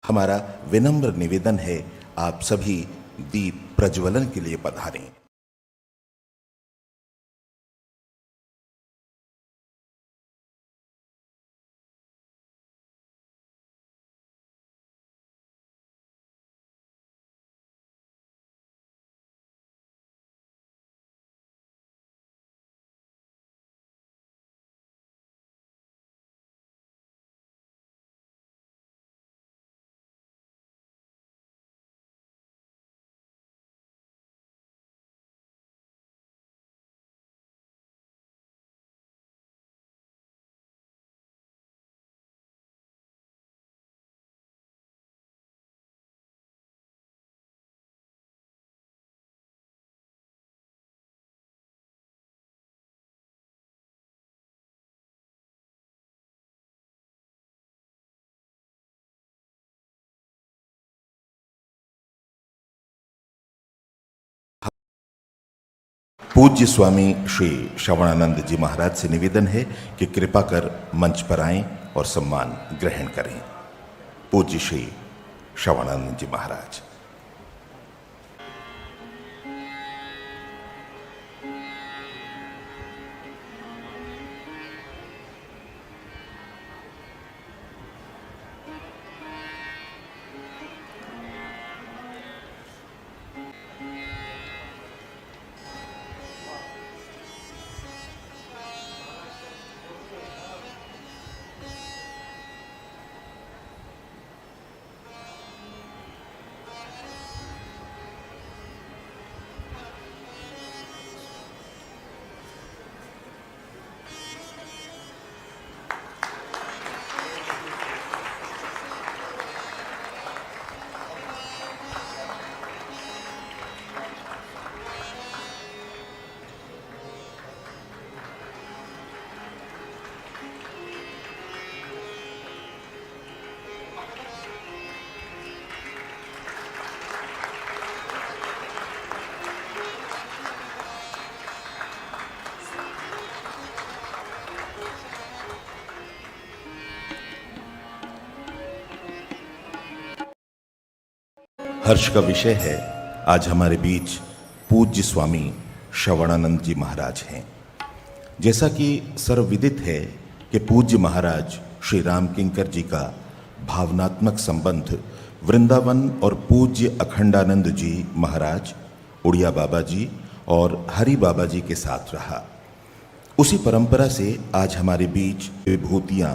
हमारा विनम्र निवेदन है, आप सभी दीप प्रज्वलन के लिए पधारें। पूज्य स्वामी श्री श्रवणानंद जी महाराज से निवेदन है कि कृपा कर मंच पर आएं और सम्मान ग्रहण करें। पूज्य श्री श्रवणानंद जी महाराज। हर्ष का विषय है, आज हमारे बीच पूज्य स्वामी श्रवणानंद जी महाराज हैं। जैसा कि सर्वविदित है कि पूज्य महाराज श्री राम किंकर जी का भावनात्मक संबंध वृंदावन और पूज्य अखंडानंद जी महाराज, उड़िया बाबा जी और हरि बाबा जी के साथ रहा। उसी परंपरा से आज हमारे बीच विभूतियाँ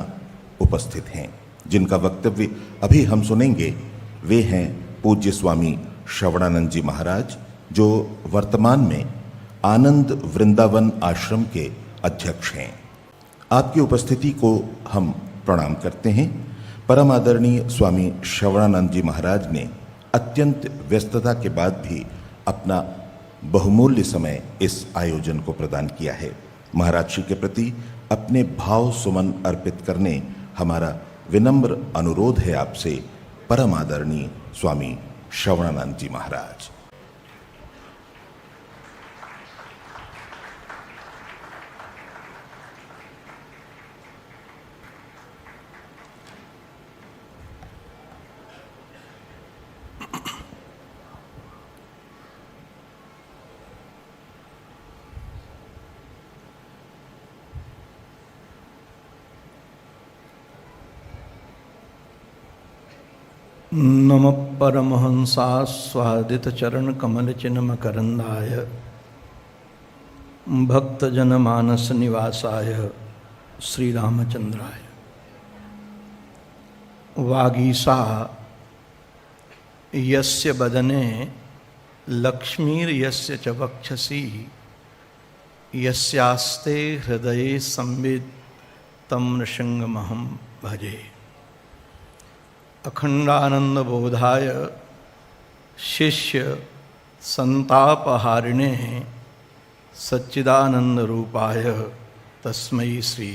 उपस्थित हैं, जिनका वक्तव्य अभी हम सुनेंगे। वे हैं पूज्य स्वामी श्रवणानंद जी महाराज, जो वर्तमान में आनंद वृंदावन आश्रम के अध्यक्ष हैं। आपकी उपस्थिति को हम प्रणाम करते हैं। परम आदरणीय स्वामी श्रवणानंद जी महाराज ने अत्यंत व्यस्तता के बाद भी अपना बहुमूल्य समय इस आयोजन को प्रदान किया है। महाराज श्री के प्रति अपने भाव सुमन अर्पित करने हमारा विनम्र अनुरोध है आपसे, परम आदरणीय स्वामी श्रवणानंद जी महाराज। नमः परमहंसा स्वादित चरण कमल चिन्ह मकरंदाय भक्तजन मानस निवासाय श्री रामचंद्राय। वागीसा यस्य बदने लक्ष्मीर्यस्य च वक्षसि यस्यास्ते हृदये संवित् तं नृसिंहमहं भजे। अखंडानंद बोधाय शिष्य संतापहारिणे सच्चिदानंद रूपाय तस्मै श्री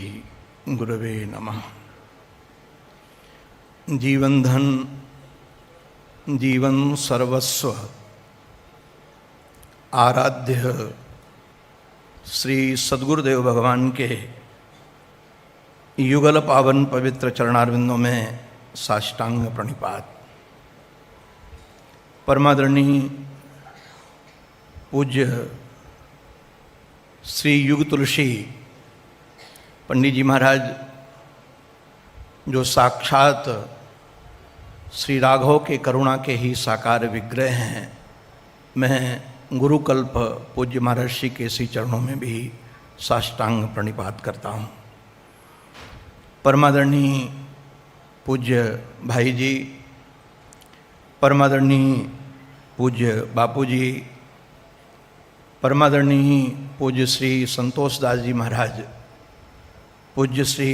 गुरवे नमः। जीवन धन जीवन सर्वस्व आराध्य श्री सद्गुरुदेव भगवान के युगल पावन पवित्र चरणारविंदों में साष्टांग प्रणिपात। परमादरणीय पूज्य श्री युग तुलसी पंडित जी महाराज, जो साक्षात श्री राघव के करुणा के ही साकार विग्रह हैं, मैं गुरुकल्प पूज्य महर्षि के श्री चरणों में भी साष्टांग प्रणिपात करता हूँ। परमादरणीय पूज्य भाई जी, परमादरणीय पूज्य बापू जी, परमादरणीय पूज्य श्री संतोष दास जी महाराज, पूज्य श्री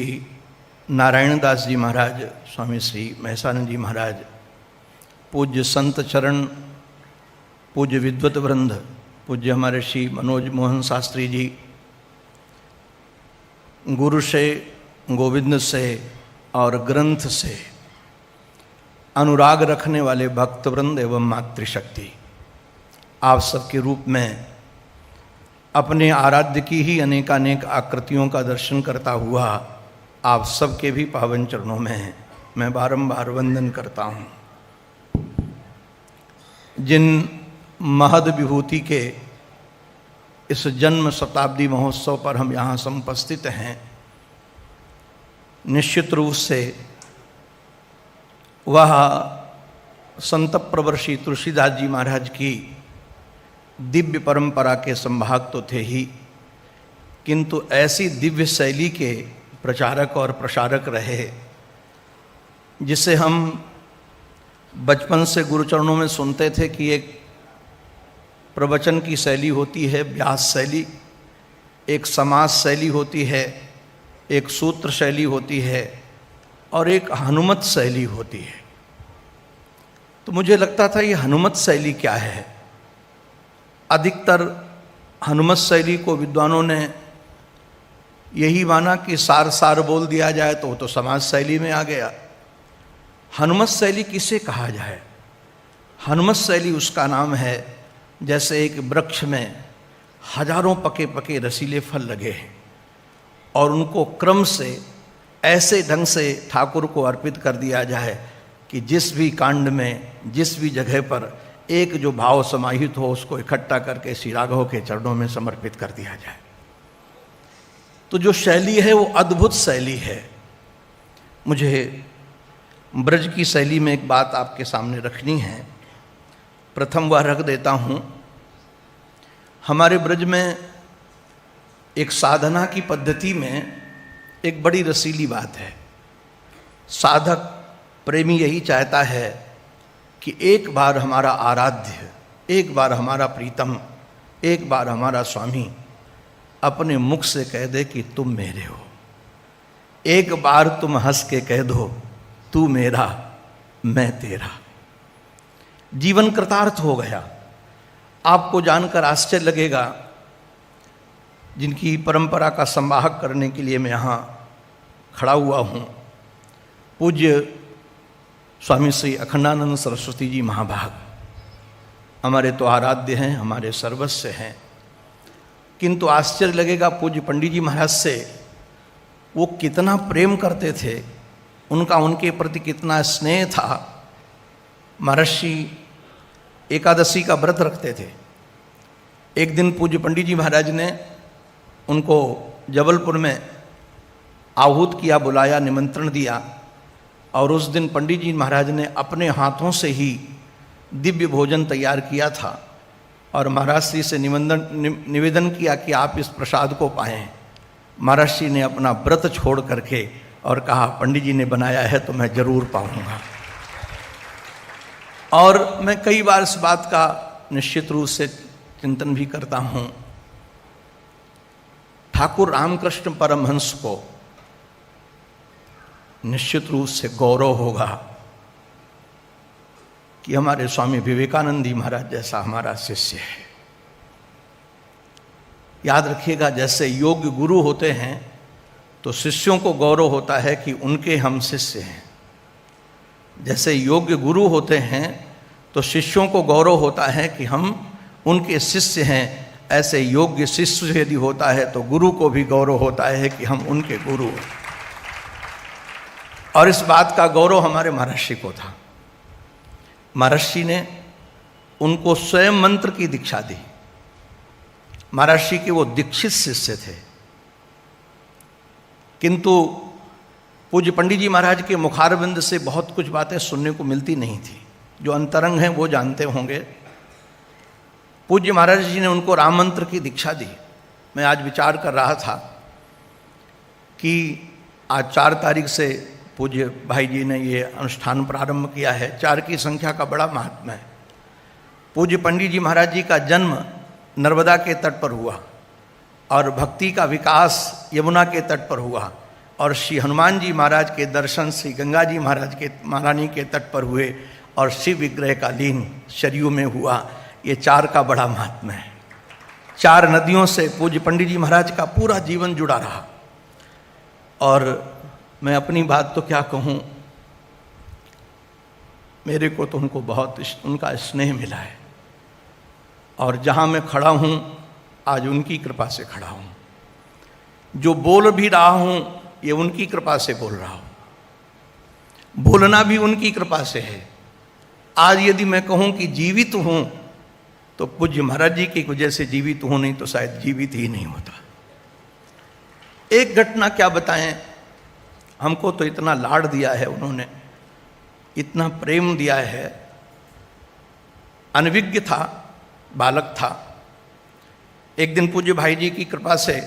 नारायण दास जी महाराज, स्वामी श्री महसानंद जी महाराज, पूज्य संत चरण, पूज्य विद्वत वृंद, पूज्य हमारे श्री मनोज मोहन शास्त्री जी, गुरु से, गोविंद से और ग्रंथ से अनुराग रखने वाले भक्तवृंद एवं मातृशक्ति, आप सबके रूप में अपने आराध्य की ही अनेकानेक आकृतियों का दर्शन करता हुआ आप सबके भी पावन चरणों में मैं बारंबार वंदन करता हूँ। जिन महद विभूति के इस जन्म शताब्दी महोत्सव पर हम यहाँ समुपस्थित हैं, निश्चित रूप से वह संत प्रवर श्री तुलसीदास जी महाराज की दिव्य परंपरा के संभाग तो थे ही, किंतु ऐसी दिव्य शैली के प्रचारक और प्रसारक रहे जिसे हम बचपन से गुरुचरणों में सुनते थे कि एक प्रवचन की शैली होती है व्यास शैली, एक समास शैली होती है, एक सूत्र शैली होती है और एक हनुमत शैली होती है। तो मुझे लगता था ये हनुमत शैली क्या है। अधिकतर हनुमत शैली को विद्वानों ने यही माना कि सार सार बोल दिया जाए तो वो तो समाज शैली में आ गया। हनुमत शैली किसे कहा जाए? हनुमत शैली उसका नाम है जैसे एक वृक्ष में हजारों पके पके रसीले फल लगे हैं और उनको क्रम से ऐसे ढंग से ठाकुर को अर्पित कर दिया जाए कि जिस भी कांड में, जिस भी जगह पर एक जो भाव समाहित हो उसको इकट्ठा करके श्री राघव के चरणों में समर्पित कर दिया जाए। तो जो शैली है वो अद्भुत शैली है। मुझे ब्रज की शैली में एक बात आपके सामने रखनी है। प्रथम वह रख देता हूँ, हमारे ब्रज में एक साधना की पद्धति में एक बड़ी रसीली बात है। साधक प्रेमी यही चाहता है कि एक बार हमारा आराध्य, एक बार हमारा प्रीतम, एक बार हमारा स्वामी अपने मुख से कह दे कि तुम मेरे हो। एक बार तुम हंस के कह दो तू मेरा मैं तेरा। जीवन कृतार्थ हो गया। आपको जानकर आश्चर्य लगेगा, जिनकी परंपरा का संवाहक करने के लिए मैं यहाँ खड़ा हुआ हूँ, पूज्य स्वामी श्री अखंडानंद सरस्वती जी महाभाग हमारे तो आराध्य हैं, हमारे सर्वस्व हैं। किंतु आश्चर्य लगेगा पूज्य पंडित जी महाराज से वो कितना प्रेम करते थे, उनका उनके प्रति कितना स्नेह था। महर्षि एकादशी का व्रत रखते थे। एक दिन पूज्य पंडित जी महाराज ने उनको जबलपुर में आहूत किया, बुलाया, निमंत्रण दिया और उस दिन पंडित जी महाराज ने अपने हाथों से ही दिव्य भोजन तैयार किया था और महाराज श्री से निवेदन किया कि आप इस प्रसाद को पाएं। महाराज श्री ने अपना व्रत छोड़ करके और कहा पंडित जी ने बनाया है तो मैं जरूर पाऊंगा। और मैं कई बार इस बात का निश्चित रूप से चिंतन भी करता हूँ। ठाकुर रामकृष्ण परमहंस को निश्चित रूप से गौरव होगा कि हमारे स्वामी विवेकानंद जी महाराज जैसा हमारा शिष्य है। याद रखिएगा, जैसे योग्य गुरु होते हैं तो शिष्यों को गौरव होता है कि उनके हम शिष्य हैं। जैसे योग्य गुरु होते हैं तो शिष्यों को गौरव होता है कि हम उनके शिष्य हैं। ऐसे योग्य शिष्य यदि होता है तो गुरु को भी गौरव होता है कि हम उनके गुरु हैं। और इस बात का गौरव हमारे महर्षि को था। महर्षि ने उनको स्वयं मंत्र की दीक्षा दी। महर्षि के वो दीक्षित शिष्य थे, किंतु पूज्य पंडित जी महाराज के मुखारबिंद से बहुत कुछ बातें सुनने को मिलती नहीं थी। जो अंतरंग हैं वो जानते होंगे। पूज्य महाराज जी ने उनको राम मंत्र की दीक्षा दी। मैं आज विचार कर रहा था कि आज 4 तारीख से पूज्य भाई जी ने ये अनुष्ठान प्रारंभ किया है। 4 की संख्या का बड़ा महात्मा है। पूज्य पंडित जी महाराज जी का जन्म नर्मदा के तट पर हुआ और भक्ति का विकास यमुना के तट पर हुआ, और श्री हनुमान जी महाराज के दर्शन श्री गंगा जी महाराज के महारानी के तट पर हुए, और शिव विग्रह का लीन सरयू में हुआ। ये 4 का बड़ा महात्मा है। 4 नदियों से पूज्य पंडित जी महाराज का पूरा जीवन जुड़ा रहा। और मैं अपनी बात तो क्या कहूँ, मेरे को तो उनको बहुत उनका स्नेह मिला है, और जहाँ मैं खड़ा हूँ आज उनकी कृपा से खड़ा हूँ। जो बोल भी रहा हूँ ये उनकी कृपा से बोल रहा हूँ। बोलना भी उनकी कृपा से है। आज यदि मैं कहूँ कि जीवित हूँ तो पूज्य महाराज जी की वजह से जीवित हूँ, नहीं तो शायद जीवित ही नहीं होता। एक घटना क्या बताएं, हमको तो इतना लाड दिया है उन्होंने, इतना प्रेम दिया है। अनभिज्ञ था, बालक था। एक दिन पूज्य भाई जी की कृपा से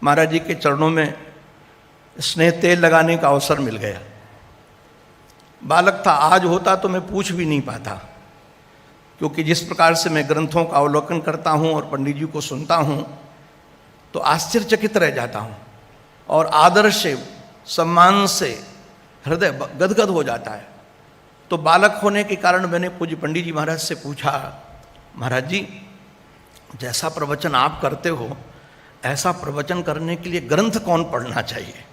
महाराज जी के चरणों में स्नेह तेल लगाने का अवसर मिल गया। बालक था, आज होता तो मैं पूछ भी नहीं पाता, क्योंकि जिस प्रकार से मैं ग्रंथों का अवलोकन करता हूँ और पंडित जी को सुनता हूँ तो आश्चर्यचकित रह जाता हूँ, और आदर से सम्मान से हृदय गदगद हो जाता है। तो बालक होने के कारण मैंने पूज्य पंडित जी महाराज से पूछा, महाराज जी जैसा प्रवचन आप करते हो ऐसा प्रवचन करने के लिए ग्रंथ कौन पढ़ना चाहिए,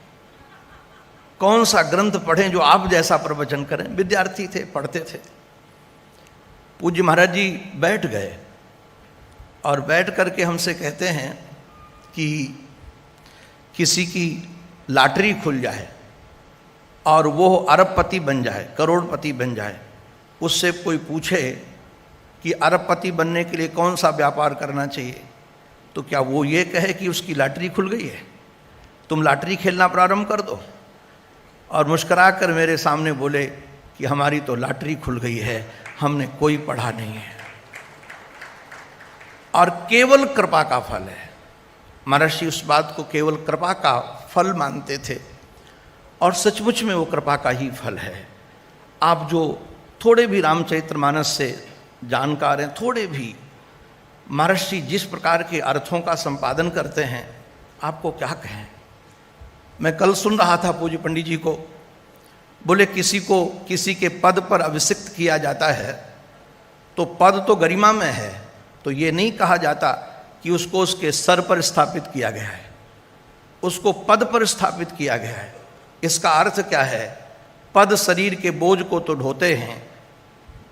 कौन सा ग्रंथ पढ़ें जो आप जैसा प्रवचन करें। विद्यार्थी थे, पढ़ते थे। पूज्य महाराज जी बैठ गए और बैठ करके हमसे कहते हैं कि किसी की लॉटरी खुल जाए और वो अरबपति बन जाए, करोड़पति बन जाए, उससे कोई पूछे कि अरबपति बनने के लिए कौन सा व्यापार करना चाहिए, तो क्या वो ये कहे कि उसकी लॉटरी खुल गई है, तुम लॉटरी खेलना प्रारंभ कर दो। और मुस्कुरा कर मेरे सामने बोले कि हमारी तो लॉटरी खुल गई है, हमने कोई पढ़ा नहीं है, और केवल कृपा का फल है। महर्षि उस बात को केवल कृपा का फल मानते थे, और सचमुच में वो कृपा का ही फल है। आप जो थोड़े भी रामचरितमानस से जानकार हैं, थोड़े भी, महर्षि जिस प्रकार के अर्थों का संपादन करते हैं, आपको क्या कहें। मैं कल सुन रहा था पूज्य पंडित जी को, बोले किसी को किसी के पद पर अभिषिक्त किया जाता है तो पद तो गरिमा में है, तो ये नहीं कहा जाता कि उसको उसके सर पर स्थापित किया गया है, उसको पद पर स्थापित किया गया है। इसका अर्थ क्या है, पद शरीर के बोझ को तो ढोते हैं,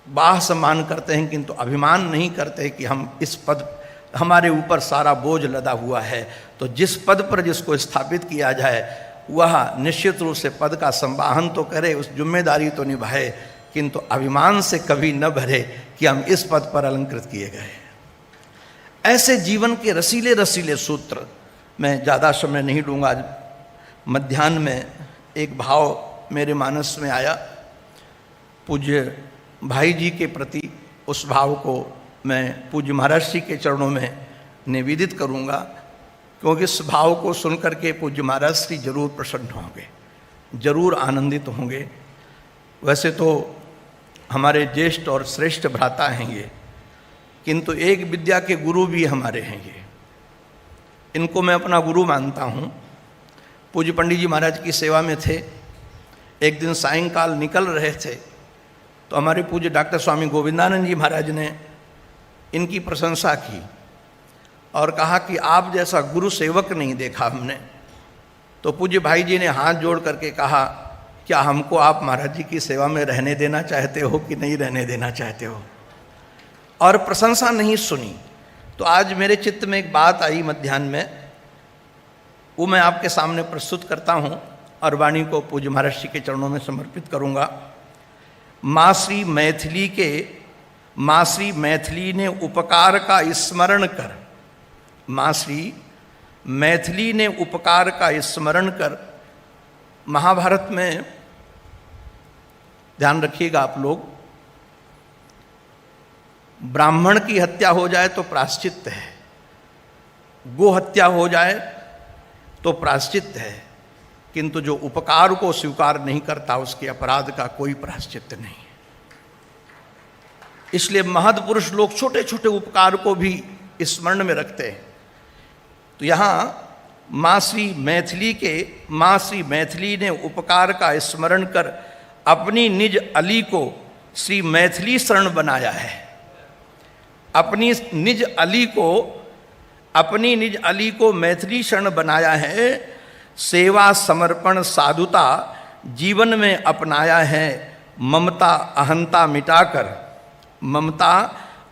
बाह सम्मान करते हैं, किंतु अभिमान नहीं करते कि हम इस पद, हमारे ऊपर सारा बोझ लदा हुआ है। तो जिस पद पर जिसको स्थापित किया जाए वह निश्चित रूप से पद का संवाहन तो करे, उस जिम्मेदारी तो निभाए, किंतु अभिमान से कभी न भरे कि हम इस पद पर अलंकृत किए गए। ऐसे जीवन के रसीले रसीले सूत्र, मैं ज़्यादा समय नहीं लूँगा। आज मध्याह्न में एक भाव मेरे मानस में आया पूज्य भाई जी के प्रति, उस भाव को मैं पूज्य महाराज जी के चरणों में निवेदित करूँगा, क्योंकि इस भाव को सुनकर के पूज्य महाराज जी जरूर प्रसन्न होंगे, जरूर आनंदित होंगे। वैसे तो हमारे ज्येष्ठ और श्रेष्ठ भ्राता हैं ये, किंतु एक विद्या के गुरु भी हमारे हैं ये, इनको मैं अपना गुरु मानता हूँ। पूज्य पंडित जी महाराज की सेवा में थे। एक दिन सायंकाल निकल रहे थे तो हमारे पूज्य डॉक्टर स्वामी गोविंदानंद जी महाराज ने इनकी प्रशंसा की और कहा कि आप जैसा गुरु सेवक नहीं देखा हमने। तो पूज्य भाई जी ने हाथ जोड़ करके कहा, क्या हमको आप महाराज जी की सेवा में रहने देना चाहते हो कि नहीं रहने देना चाहते हो, और प्रशंसा नहीं सुनी। तो आज मेरे चित्त में एक बात आई मध्याह्न में, वो मैं आपके सामने प्रस्तुत करता हूँ और वाणी को पूज्य महाराज जी के चरणों में समर्पित करूँगा। माँ श्री मैथिली के माँ श्री मैथिली ने उपकार का स्मरण कर, माँ श्री मैथिली ने उपकार का स्मरण कर। महाभारत में ध्यान रखिएगा आप लोग, ब्राह्मण की हत्या हो जाए तो प्रायश्चित है, गो हत्या हो जाए तो प्रायश्चित है, किंतु जो उपकार को स्वीकार नहीं करता उसके अपराध का कोई प्रायश्चित नहीं है। इसलिए महद पुरुष लोग छोटे छोटे उपकार को भी स्मरण में रखते हैं। तो यहाँ माँ श्री मैथिली ने उपकार का स्मरण कर अपनी निज अली को श्री मैथिली शरण बनाया है। अपनी निज अली को मैथिली शरण बनाया है। सेवा समर्पण साधुता जीवन में अपनाया है। ममता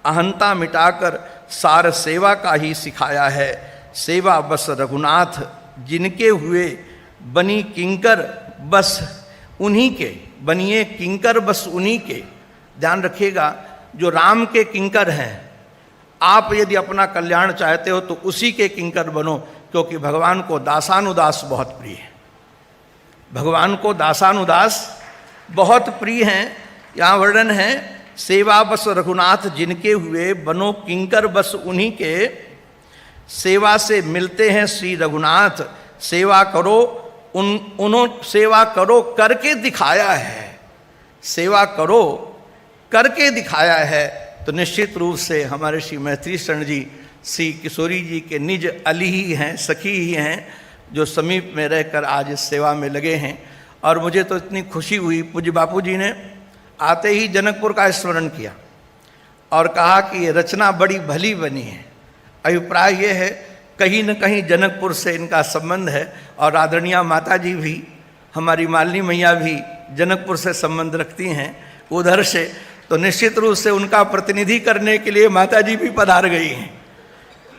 अहंता मिटाकर सार सेवा का ही सिखाया है। सेवा बस रघुनाथ जिनके हुए बनी किंकर बस उन्हीं के, बनिए किंकर बस उन्हीं के। ध्यान रखिएगा, जो राम के किंकर हैं, आप यदि अपना कल्याण चाहते हो तो उसी के किंकर बनो, क्योंकि भगवान को दासानुदास बहुत प्रिय है। भगवान को दासानुदास बहुत प्रिय हैं। यहाँ वर्णन है, सेवा बस रघुनाथ जिनके हुए बनो किंकर बस उन्हीं के। सेवा से मिलते हैं श्री रघुनाथ, सेवा करो सेवा करो करके दिखाया है। सेवा करो करके दिखाया है। तो निश्चित रूप से हमारे श्री मैथिली शरण जी श्री किशोरी जी के निज अली ही हैं, सखी ही हैं, जो समीप में रहकर आज इस सेवा में लगे हैं। और मुझे तो इतनी खुशी हुई, पूज्य बापू जी ने आते ही जनकपुर का स्मरण किया और कहा कि ये रचना बड़ी भली बनी है। अभिप्राय ये है, कहीं न कहीं जनकपुर से इनका संबंध है। और आदरणीय माता जी भी, हमारी मालिनी मैया भी जनकपुर से संबंध रखती हैं उधर से। तो निश्चित रूप से उनका प्रतिनिधि करने के लिए माता जी भी पधार गई हैं,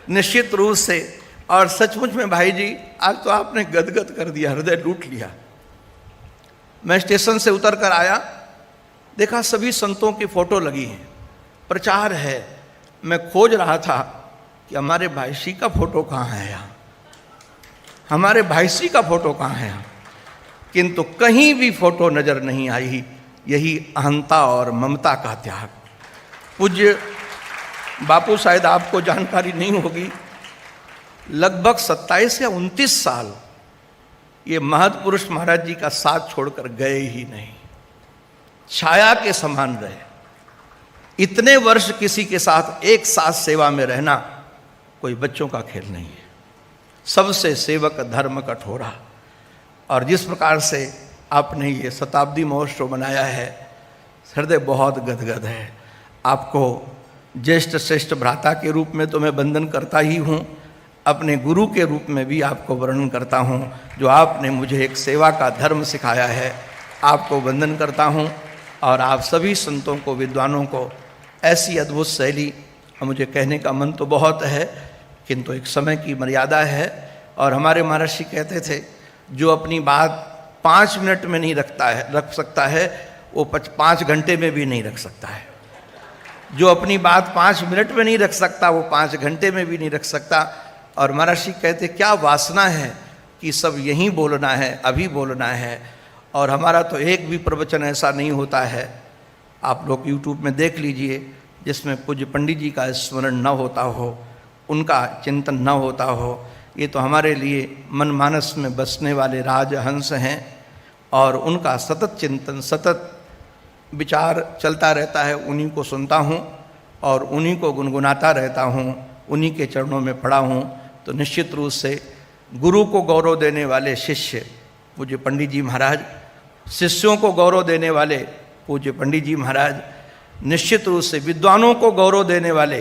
निश्चित रूप से। और सचमुच में भाई जी, आज तो आपने गदगद कर दिया, हृदय लूट लिया। मैं स्टेशन से उतर कर आया, देखा सभी संतों की फोटो लगी हैं, प्रचार है। मैं खोज रहा था कि हमारे भाई श्री का फोटो कहाँ है यहाँ, हमारे भाई श्री का फोटो कहाँ है यहाँ, किंतु कहीं भी फोटो नजर नहीं आई। यही अहंता और ममता का त्याग। पूज्य बापू, शायद आपको जानकारी नहीं होगी, लगभग 27 या 29 साल ये महद पुरुष महाराज जी का साथ छोड़कर गए ही नहीं, छाया के समान रहे। इतने वर्ष किसी के साथ एक साथ सेवा में रहना कोई बच्चों का खेल नहीं है। सबसे सेवक धर्म कठोरा। और जिस प्रकार से आपने ये शताब्दी महोत्सव मनाया है, हृदय बहुत गदगद है। आपको ज्येष्ठ श्रेष्ठ भ्राता के रूप में तो मैं वंदन करता ही हूँ, अपने गुरु के रूप में भी आपको वर्णन करता हूँ। जो आपने मुझे एक सेवा का धर्म सिखाया है, आपको वंदन करता हूँ। और आप सभी संतों को, विद्वानों को ऐसी अद्भुत शैली, मुझे कहने का मन तो बहुत है, किंतु एक समय की मर्यादा है। और हमारे महर्षि कहते थे, जो अपनी बात 5 मिनट में नहीं रख सकता है, वो 5 घंटे में भी नहीं रख सकता है। जो अपनी बात 5 मिनट में नहीं रख सकता, वो 5 घंटे में भी नहीं रख सकता। और महर्षि कहते, क्या वासना है कि सब यहीं बोलना है, अभी बोलना है। और हमारा तो एक भी प्रवचन ऐसा नहीं होता है, आप लोग YouTube में देख लीजिए, जिसमें पूज्य पंडित जी का स्मरण न होता हो, उनका चिंतन न होता हो। ये तो हमारे लिए मन मानस में बसने वाले राजहंस हैं, और उनका सतत चिंतन, सतत विचार चलता रहता है। उन्हीं को सुनता हूँ और उन्हीं को गुनगुनाता रहता हूँ, उन्हीं के चरणों में पड़ा हूँ। तो निश्चित रूप से गुरु को गौरव देने वाले शिष्य पूज्य पंडित जी महाराज, शिष्यों को गौरव देने वाले पूज्य पंडित जी महाराज, निश्चित रूप से विद्वानों को गौरव देने वाले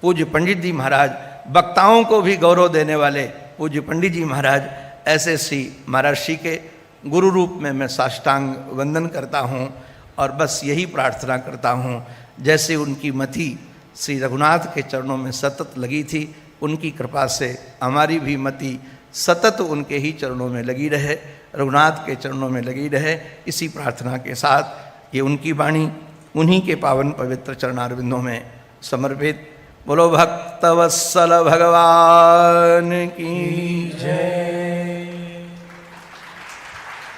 पूज्य पंडित जी महाराज, वक्ताओं को भी गौरव देने वाले पूज्य पंडित जी महाराज, ऐसे श्री महर्षि के गुरु रूप में मैं साष्टांग वंदन करता हूँ। और बस यही प्रार्थना करता हूँ, जैसे उनकी मति श्री रघुनाथ के चरणों में सतत लगी थी, उनकी कृपा से हमारी भी मति सतत उनके ही चरणों में लगी रहे, रघुनाथ के चरणों में लगी रहे। इसी प्रार्थना के साथ ये उनकी वाणी उन्हीं के पावन पवित्र चरणारविंदों में समर्पित। बोलो भक्तवत्सल भगवान की जय।